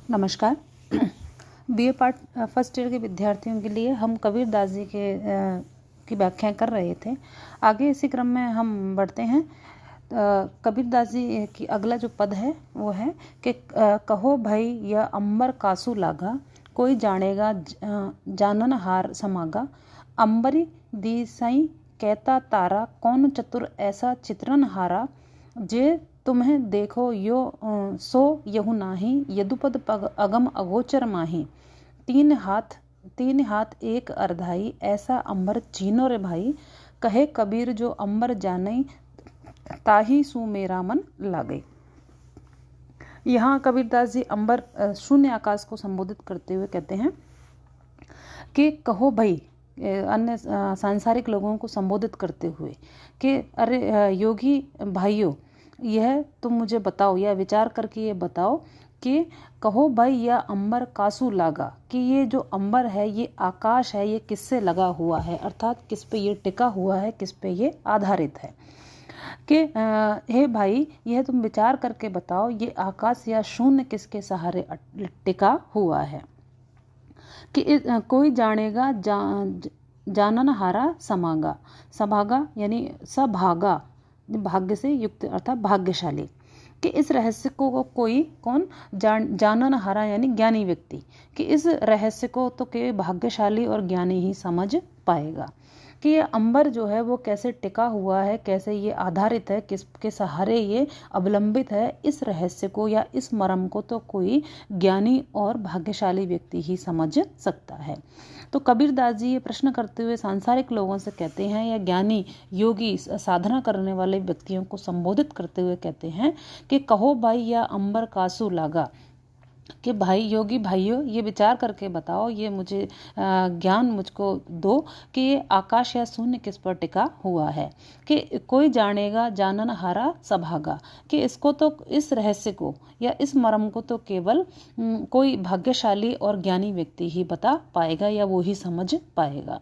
नमस्कार। BA part first year के विद्यार्थियों के लिए हम कबीरदास जी की व्याख्या कर रहे थे। आगे इसी क्रम में हम बढ़ते हैं। कबीरदास जी की अगला जो पद है वो है कि कहो भाई या अंबर कासू लागा, कोई जानेगा जानन हार समागा, अंबरी दी सई कहता तारा, कौन चतुर ऐसा चित्रन हारा, जे तुम्हें देखो यो सो यहु नाही, यदुपद पग अगम अगोचर माही, तीन हाथ एक अर्धाई, ऐसा अंबर चीनो रे भाई, कहे कबीर जो अंबर जानई, ताही सु मेरा मन लागे। यहाँ कबीरदास जी अंबर शून्य आकाश को संबोधित करते हुए कहते हैं कि कहो भाई, अन्य सांसारिक लोगों को संबोधित करते हुए कि अरे योगी भाइयों, यह तुम मुझे बताओ या विचार करके ये बताओ कि कहो भाई या अंबर कासू लागा, कि ये जो अंबर है, ये आकाश है, ये किससे लगा हुआ है, अर्थात किस पे ये टिका हुआ है, किस पे ये आधारित है। कि हे भाई, यह तुम विचार करके बताओ, ये आकाश या शून्य किसके सहारे टिका हुआ है। कि कोई जानेगा जानन हारा समागा, सभागा यानी सभागा, भाग्य से युक्त अर्थात भाग्यशाली। कि इस रहस्य को कोई कौन जानन हारा यानी ज्ञानी व्यक्ति, कि इस रहस्य को तो केवल भाग्यशाली और ज्ञानी ही समझ पाएगा। कि ये अंबर जो है वो कैसे टिका हुआ है, कैसे ये आधारित है, किसके सहारे ये अवलंबित है, इस रहस्य को या इस मर्म को तो कोई ज्ञानी और भाग्यशाली व्यक्ति ही समझ सकता है। तो कबीरदास जी ये प्रश्न करते हुए सांसारिक लोगों से कहते हैं, या ज्ञानी योगी साधना करने वाले व्यक्तियों को संबोधित करते हुए कहते हैं कि कहो भाई या अंबर कासू लागा, कि भाई योगी भाइयों, ये विचार करके बताओ, ये मुझे ज्ञान मुझको दो कि ये आकाश या शून्य किस पर टिका हुआ है। कि कोई जानेगा जानन हारा सभागा, कि इसको तो, इस रहस्य को या इस मर्म को तो केवल कोई भाग्यशाली और ज्ञानी व्यक्ति ही बता पाएगा या वो ही समझ पाएगा।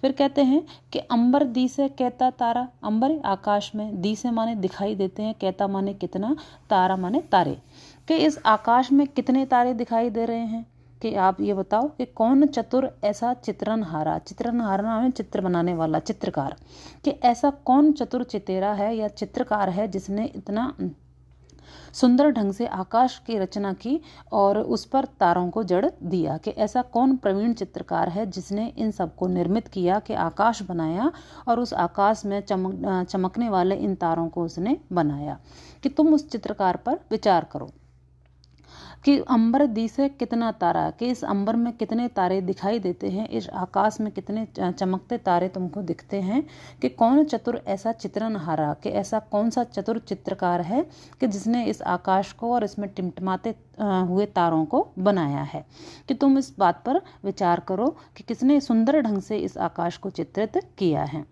फिर कहते हैं कि अंबर दी से कहता तारा, अंबर आकाश में, दी से माने दिखाई देते हैं, कहता माने कितना, तारा माने तारे। कि इस आकाश में कितने तारे दिखाई दे रहे हैं, कि आप ये बताओ कि कौन चतुर ऐसा चित्रणहारा, चित्रणहारा में चित्र बनाने वाला, चित्रकार, कि ऐसा कौन चतुर चितेरा है या चित्रकार है जिसने इतना सुंदर ढंग से आकाश की रचना की और उस पर तारों को जड़ दिया। कि ऐसा कौन प्रवीण चित्रकार है जिसने इन सबको निर्मित किया, कि आकाश बनाया और उस आकाश में चमकने वाले इन तारों को उसने बनाया। कि तुम उस चित्रकार पर विचार करो। कि अंबर दी से कितना तारा, कि इस अंबर में कितने तारे दिखाई देते हैं, इस आकाश में कितने चमकते तारे तुमको दिखते हैं। कि कौन चतुर ऐसा चित्रणहारा, कि ऐसा कौन सा चतुर चित्रकार है कि जिसने इस आकाश को और इसमें टिमटिमाते हुए तारों को बनाया है। कि तुम इस बात पर विचार करो कि किसने सुंदर ढंग से इस आकाश को चित्रित किया है।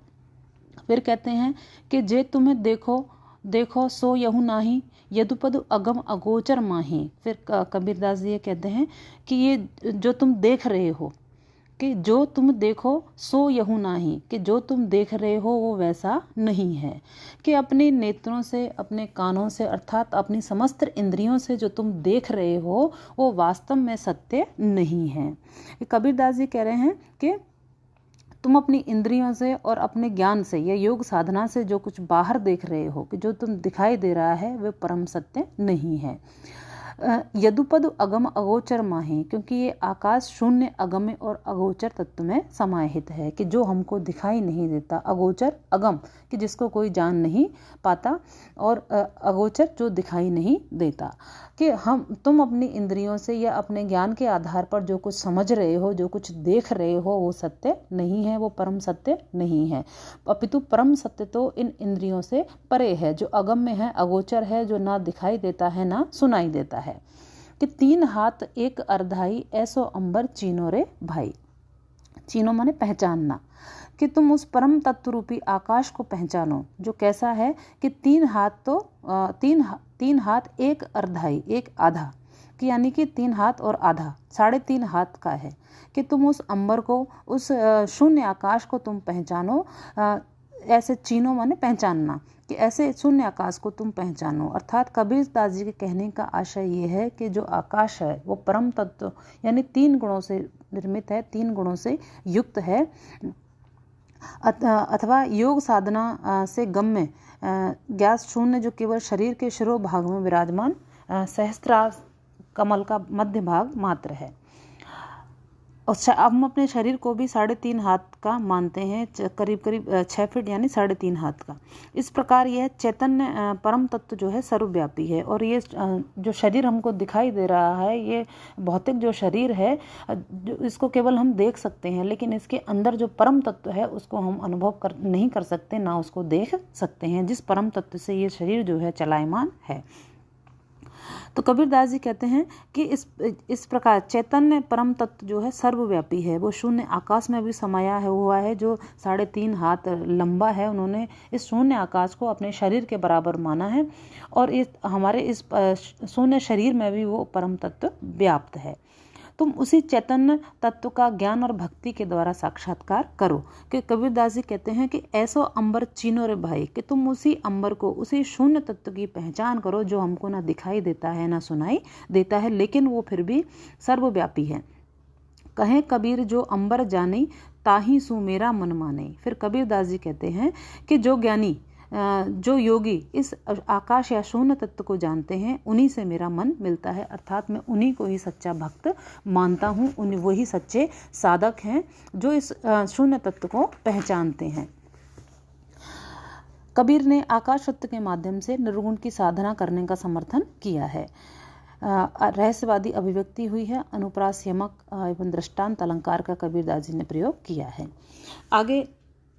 फिर कहते हैं कि जे तुम्हें देखो सो यहु नाही, यदुपद अगम अगोचर माही। फिर कबीरदास जी ये कहते हैं कि ये जो तुम देख रहे हो, कि जो तुम देखो सो यहु नाही, कि जो तुम देख रहे हो वो वैसा नहीं है। कि अपने नेत्रों से, अपने कानों से, अर्थात अपनी समस्त इंद्रियों से जो तुम देख रहे हो वो वास्तव में सत्य नहीं है। कबीरदास जी कह रहे हैं कि तुम अपनी इंद्रियों से और अपने ज्ञान से या योग साधना से जो कुछ बाहर देख रहे हो, कि जो तुम दिखाई दे रहा है वह परम सत्य नहीं है। यदुपद अगम अगोचर माही, क्योंकि ये आकाश शून्य, अगम्य और अगोचर तत्व में समाहित है। कि जो हमको दिखाई नहीं देता, अगोचर अगम कि जिसको कोई जान नहीं पाता, और अगोचर जो दिखाई नहीं देता। कि तुम अपनी इंद्रियों से या अपने ज्ञान के आधार पर जो कुछ समझ रहे हो, जो कुछ देख रहे हो, वो सत्य नहीं है, वो परम सत्य नहीं है। अपितु परम सत्य तो इन इंद्रियों से परे है, जो अगम्य है, अगोचर है, जो ना दिखाई देता है ना सुनाई देता है। कि तीन हाथ एक अर्धाई, ऐसो अंबर चीनो रे भाई। चीनो माने पहचानना। कि तुम उस परम तत्व रूपी आकाश को पहचानो जो कैसा है। कि तीन हाथ एक अर्धाई, एक आधा, कि यानी कि 3 हाथ और आधा, 3.5 हाथ का है। कि तुम उस अंबर को, उस शून्य आकाश को तुम पहचानो, ऐसे चीनो माने पहचानना, कि ऐसे शून्य आकाश को तुम पहचानो। अर्थात कबीरदास जी के कहने का आशय ये है कि जो आकाश है वो परम तत्व यानी 3 गुणों से निर्मित है, 3 गुणों से युक्त है, अथवा योग साधना से गम्य ज्ञात शून्य जो केवल शरीर के शिरोभाग में विराजमान सहस्त्रार कमल का मध्य भाग मात्र है। और हम अपने शरीर को भी 3.5 हाथ का मानते हैं, करीब करीब 6 फीट यानी 3.5 हाथ का। इस प्रकार यह चैतन्य परम तत्व जो है सर्वव्यापी है। और ये जो शरीर हमको दिखाई दे रहा है, ये भौतिक जो शरीर है, जो इसको केवल हम देख सकते हैं, लेकिन इसके अंदर जो परम तत्व है उसको हम अनुभव नहीं कर सकते, ना उसको देख सकते हैं, जिस परम तत्व से ये शरीर जो है चलायमान है। तो कबीरदास जी कहते हैं कि इस प्रकार चैतन्य परम तत्व जो है सर्वव्यापी है, वो शून्य आकाश में भी समाया हुआ है जो 3.5 हाथ लंबा है। उन्होंने इस शून्य आकाश को अपने शरीर के बराबर माना है, और इस हमारे इस शून्य शरीर में भी वो परम तत्व व्याप्त है। तुम उसी चैतन्य तत्व का ज्ञान और भक्ति के द्वारा साक्षात्कार करो। कि कबीरदास जी कहते हैं कि ऐसो अंबर चीनो रे भाई, कि तुम उसी अंबर को, उसी शून्य तत्व की पहचान करो जो हमको ना दिखाई देता है ना सुनाई देता है, लेकिन वो फिर भी सर्वव्यापी है। कहें कबीर जो अंबर जानी ताही सु मेरा मन माने। फिर कबीरदास जी कहते हैं कि जो ज्ञानी, जो योगी इस आकाश या शून्य तत्व को जानते हैं, उन्हीं से मेरा मन मिलता है। अर्थात मैं उन्हीं को ही सच्चा भक्त मानता हूँ, वही सच्चे साधक हैं जो इस शून्य तत्व को पहचानते हैं। कबीर ने आकाश तत्व के माध्यम से निर्गुण की साधना करने का समर्थन किया है। रहस्यवादी अभिव्यक्ति हुई है। अनुप्रास, यमक एवं दृष्टांत अलंकार का कबीरदास जी ने प्रयोग किया है। आगे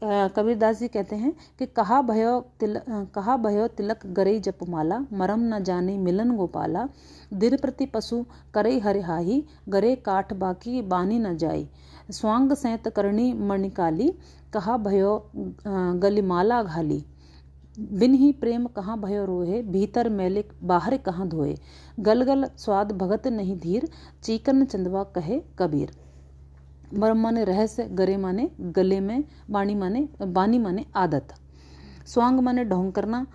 कबीरदास जी कहते हैं कि कहा भयो तिलक गरई जपमाला, मरम न जाने मिलन गोपाला, दिर प्रति पशु करई हरिहाही, गरे काठ बाकी बानी न जाई, स्वांग सैत करणी मणिकाली, कहा भयो गलिमाला घाली, बिन ही प्रेम कहाँ भयो रोहे, भीतर मैले बाहर कहाँ धोए, गलगल स्वाद भगत नहीं धीर, चीकन चंदवा कहे कबीर। मरम माने रहस्य, गरे माने गले में, बानी माने आदत, स्वांग माने ढोंग करना,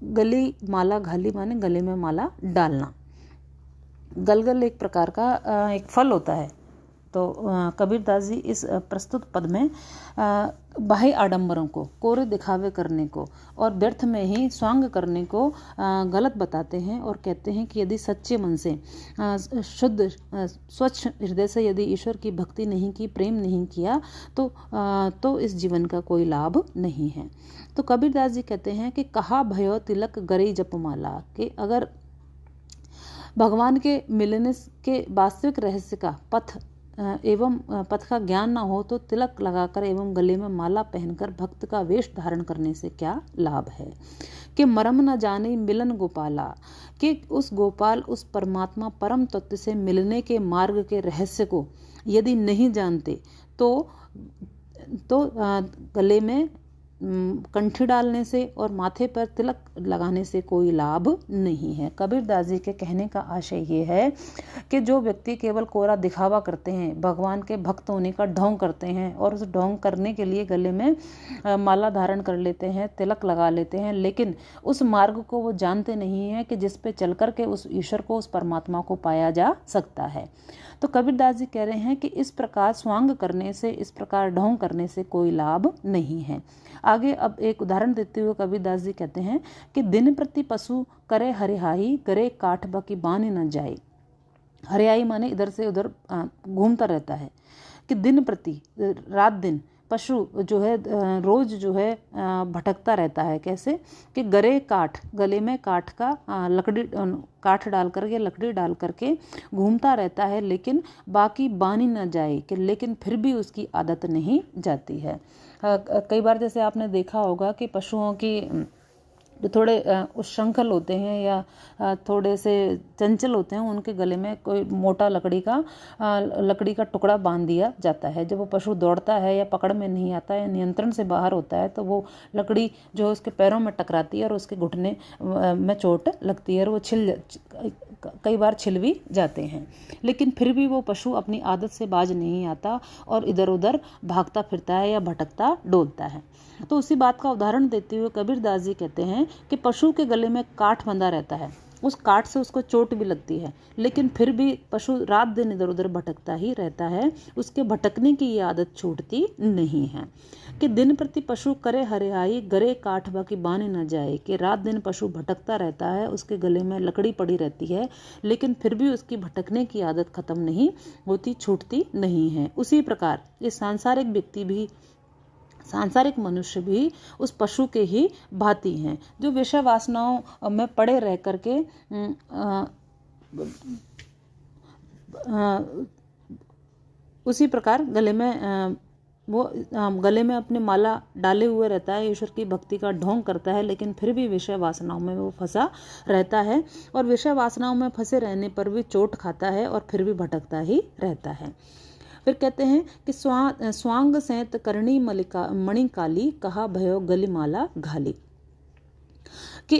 गली माला घाली माने गले में माला डालना। गलगल एक प्रकार का एक फल होता है। तो कबीरदास जी इस प्रस्तुत पद में बाह्य आडंबरों को, कोरे दिखावे करने को और व्यर्थ में ही स्वांग करने को गलत बताते हैं, और कहते हैं कि यदि सच्चे मन से, शुद्ध स्वच्छ हृदय से यदि ईश्वर की भक्ति नहीं की, प्रेम नहीं किया, तो इस जीवन का कोई लाभ नहीं है। तो कबीरदास जी कहते हैं कि कहा भयो तिलक गरई जपमाला, कि अगर भगवान के मिलने के वास्तविक रहस्य का पथ का ज्ञान ना हो, तो तिलक लगाकर एवं गले में माला पहनकर भक्त का वेश धारण करने से क्या लाभ है। कि मरम न जाने मिलन गोपाला, कि उस गोपाल, उस परमात्मा परम तत्व से मिलने के मार्ग के रहस्य को यदि नहीं जानते, तो गले में कंठी डालने से और माथे पर तिलक लगाने से कोई लाभ नहीं है। कबीरदास जी के कहने का आशय ये है कि जो व्यक्ति केवल कोरा दिखावा करते हैं, भगवान के भक्त होने का ढोंग करते हैं, और उस ढोंग करने के लिए गले में माला धारण कर लेते हैं, तिलक लगा लेते हैं, लेकिन उस मार्ग को वो जानते नहीं है कि जिस पे चल कर के उस ईश्वर को, उस परमात्मा को पाया जा सकता है। तो कबीरदास जी कह रहे हैं कि इस प्रकार स्वांग करने से, इस प्रकार ढोंग करने से कोई लाभ नहीं है। आगे अब एक उदाहरण देते हुए कबीरदास जी कहते हैं कि दिन प्रति पशु करे हरिहाई, गरे काठ बाकी बाने न जाए। हरियाई माने इधर से उधर घूमता रहता है। कि दिन प्रति, रात दिन, पशु जो है रोज जो है भटकता रहता है। कैसे? कि गरे काठ, गले में काठ का काठ डाल करके, लकड़ी डाल करके घूमता रहता है, लेकिन बाकी बानी न जाए, कि लेकिन फिर भी उसकी आदत नहीं जाती है। कई बार जैसे आपने देखा होगा कि पशुओं की जो थोड़े उच्छृंखल होते हैं या थोड़े से चंचल होते हैं, उनके गले में कोई मोटा लकड़ी का टुकड़ा बांध दिया जाता है। जब वो पशु दौड़ता है या पकड़ में नहीं आता है, नियंत्रण से बाहर होता है, तो वो लकड़ी जो है उसके पैरों में टकराती है और उसके घुटने में चोट लगती है और वो कई बार छिल भी जाते हैं, लेकिन फिर भी वो पशु अपनी आदत से बाज नहीं आता और इधर उधर भागता फिरता है या भटकता डोलता है। तो उसी बात का उदाहरण देते हुए कबीरदास जी कहते हैं कि पशु के गले में काठ बंधा रहता है, उस काठ से उसको चोट भी लगती है, लेकिन फिर भी पशु रात दिन इधर उधर भटकता ही रहता है, उसके भटकने की ये आदत छूटती नहीं है। कि दिन प्रति पशु करे हरियाई, गरे काठ बाकी बाने न जाए। कि रात दिन पशु भटकता रहता है, उसके गले में लकड़ी पड़ी रहती है, लेकिन फिर भी उसकी भटकने की आदत खत्म नहीं होती, छूटती नहीं है। उसी प्रकार ये सांसारिक मनुष्य भी उस पशु के ही भांति हैं, जो विषय वासनाओं में पड़े रह करके उसी प्रकार गले में अपने माला डाले हुए रहता है, ईश्वर की भक्ति का ढोंग करता है, लेकिन फिर भी विषय वासनाओं में वो फंसा रहता है और विषय वासनाओं में फंसे रहने पर भी चोट खाता है और फिर भी भटकता ही रहता है। फिर कहते हैं कि स्वांग सैत करणी मणि काली, कहा भयो गली माला घाली। कि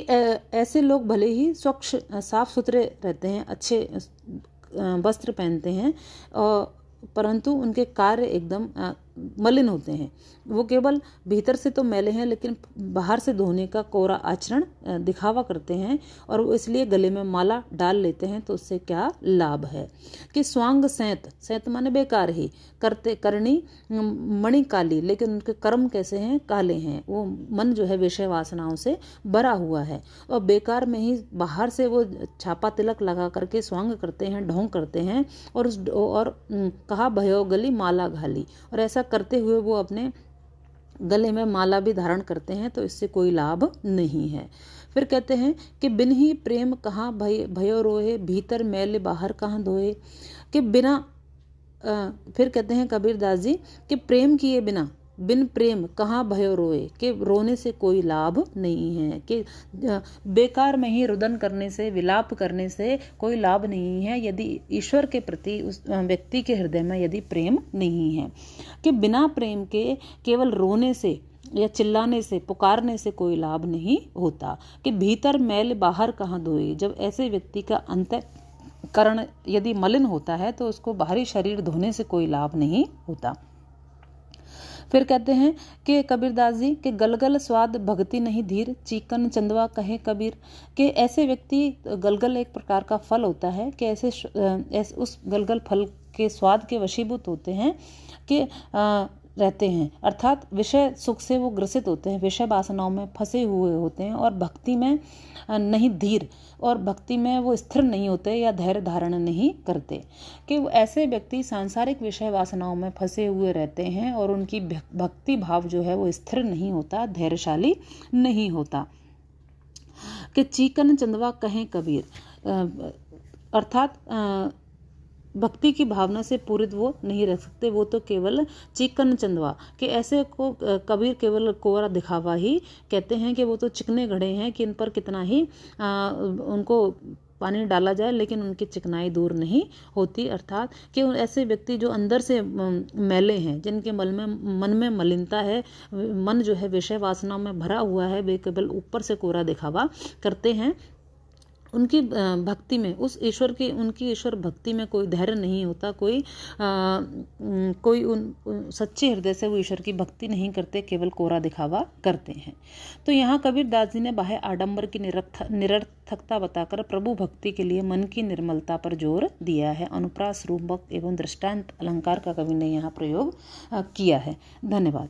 ऐसे लोग भले ही स्वच्छ साफ सुथरे रहते हैं, अच्छे वस्त्र पहनते हैं, परंतु उनके कार्य एकदम मलिन होते हैं। वो केवल भीतर से तो मैले हैं, लेकिन बाहर से धोने का कोरा आचरण दिखावा करते हैं और वो इसलिए गले में माला डाल लेते हैं। तो उससे क्या लाभ है? कि स्वांग सैत माने बेकार ही, करनी मणि काली, लेकिन उनके कर्म कैसे हैं? काले हैं। वो मन जो है विषय वासनाओं से भरा हुआ है और बेकार में ही बाहर से वो छापा तिलक लगा करके स्वांग करते हैं, ढोंग करते हैं और कहा भयो गली माला घाली, और ऐसा करते हुए वो अपने गले में माला भी धारण करते हैं, तो इससे कोई लाभ नहीं है। फिर कहते हैं कि बिन ही प्रेम कहाँ भयो रोए, भीतर मैल बाहर कहाँ धोए। कि बिना फिर कहते हैं कबीरदास जी कि प्रेम किए बिना, बिन प्रेम कहाँ भयो रोए, कि रोने से कोई लाभ नहीं है। कि बेकार में ही रुदन करने से, विलाप करने से कोई लाभ नहीं है, यदि ईश्वर के प्रति उस व्यक्ति के हृदय में यदि प्रेम नहीं है। कि बिना प्रेम के केवल रोने से या चिल्लाने से, पुकारने से कोई लाभ नहीं होता। कि भीतर मैल बाहर कहाँ धोए। जब ऐसे व्यक्ति का अंतःकरण यदि मलिन होता है तो उसको बाहरी शरीर धोने से कोई लाभ नहीं होता। फिर कहते हैं कि कबीरदास जी के गलगल स्वाद भक्ति नहीं धीर, चीकन चंदवा कहे कबीर। कि ऐसे व्यक्ति, गलगल एक प्रकार का फल होता है, कि ऐसे उस गलगल फल के स्वाद के वशीभूत होते हैं कि रहते हैं, अर्थात विषय सुख से वो ग्रसित होते हैं, विषय वासनाओं में फंसे हुए होते हैं और भक्ति में नहीं धीर, और भक्ति में वो स्थिर नहीं होते या धैर्य धारण नहीं करते। कि ऐसे व्यक्ति सांसारिक विषय वासनाओं में फंसे हुए रहते हैं और उनकी भक्ति भाव जो है वो स्थिर नहीं होता, धैर्यशाली नहीं होता। कि चीकन चंदवा कहें कबीर, अर्थात भक्ति की भावना से पूरित वो नहीं रह सकते, वो तो केवल चिकन चंदवा। कि ऐसे को कबीर केवल कोरा दिखावा ही कहते हैं, कि वो तो चिकने घड़े हैं कि इन पर कितना ही उनको पानी डाला जाए, लेकिन उनकी चिकनाई दूर नहीं होती। अर्थात कि ऐसे व्यक्ति जो अंदर से मैले हैं, जिनके मन में मलिनता है, मन जो है विषय वासनाओं में भरा हुआ है, वे केवल ऊपर से कोरा दिखावा करते हैं। उनकी भक्ति में उनकी ईश्वर भक्ति में कोई धैर्य नहीं होता, कोई सच्चे हृदय से वो ईश्वर की भक्ति नहीं करते, केवल कोरा दिखावा करते हैं। तो यहाँ कबीरदास जी ने बाह्य आडंबर की निरर्थकता बताकर प्रभु भक्ति के लिए मन की निर्मलता पर जोर दिया है। अनुप्रास, रूपक एवं दृष्टांत अलंकार का कवि ने यहाँ प्रयोग किया है। धन्यवाद।